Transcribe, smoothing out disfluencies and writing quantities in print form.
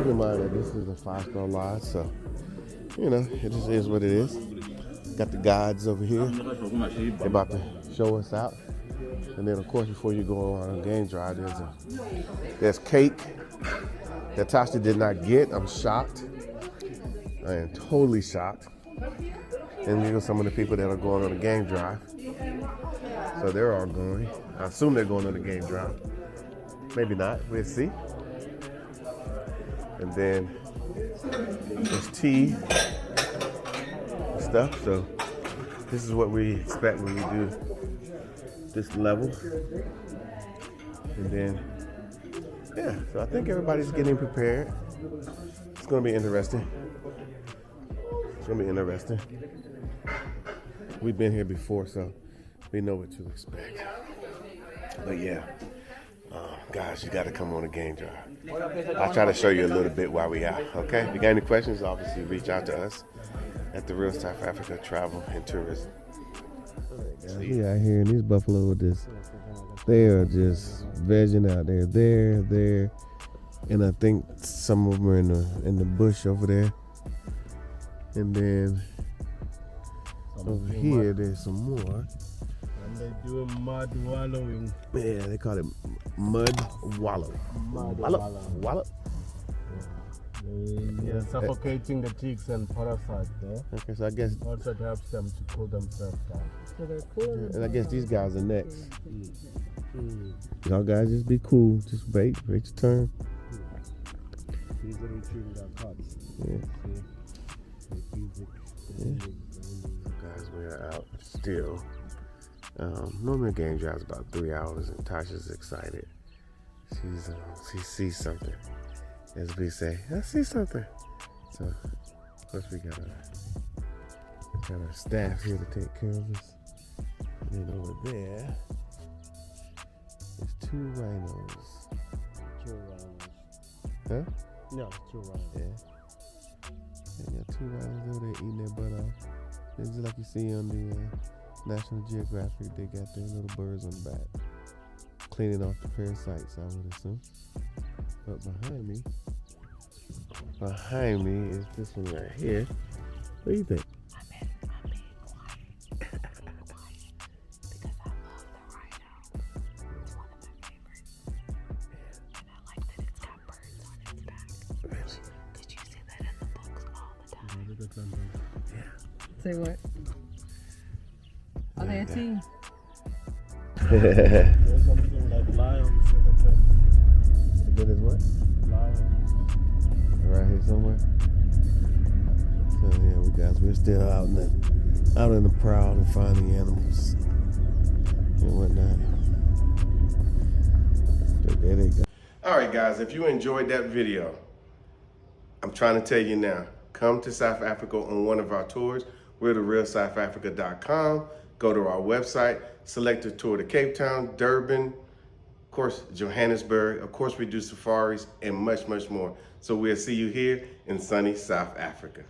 in mind that this is a 5-star lodge, so you know, it just is what it is. Got the guides over here. They're about to show us out. And then, of course, before you go on a game drive, there's cake that Tasha did not get. I'm shocked. I am totally shocked. And these are some of the people that are going on the game drive. So they're all going. I assume they're going on the game drive. Maybe not. We'll see. And then there's tea and stuff. So this is what we expect when we do this level. And then, yeah, so I think everybody's getting prepared. It's gonna be interesting. It's gonna be interesting. We've been here before, so we know what to expect. But yeah, guys, you gotta come on a game drive. I'll try to show you a little bit while we out, okay? If you got any questions, obviously reach out to us at the Real South Africa Travel and Tourism. We out here, and these buffalo they are just vegging out there. There, and I think some of them are in the bush over there. And then over here, there's some more. And they do mud wallowing. Yeah, they call it mud wallow. Wallow. Yeah, suffocating the ticks and parasites there. Okay, so I guess Also it helps them to cool themselves down. So they're cool. and I guess these guys are next. Y'all guys just be cool. Just wait your turn. These are retrieving their cuts. Yeah. Yeah. Guys, we are out still. Normally a game drives about 3 hours, and Tasha's excited. She sees something. As we say, I see something. So, of course, we got our staff here to take care of us. And then over there, there's 2 rhinos. 2 rhinos. Huh? No, 2 rhinos. Yeah. They got 2 rhinos over there eating their butt off. It's just like you see on the National Geographic. They got their little birds on the back, cleaning off the parasites, I would assume. But behind me is this one right here. What do you think? I'm being quiet. Because I love the rhino. It's one of my favorites. And I like that it's got birds on its back. Did you see that in the books all the time? Yeah. Say what? Are they a team? There's something like lions. That is what? Lions. Right here somewhere. So yeah, we're still out in the prowl to find the animals and whatnot. There they go. All right, guys, if you enjoyed that video, I'm trying to tell you now, come to South Africa on one of our tours. We're at realsouthafrica.com. Go to our website, select a tour to Cape Town, Durban, of course, Johannesburg. Of course, we do safaris and much, much more. So we'll see you here in sunny South Africa.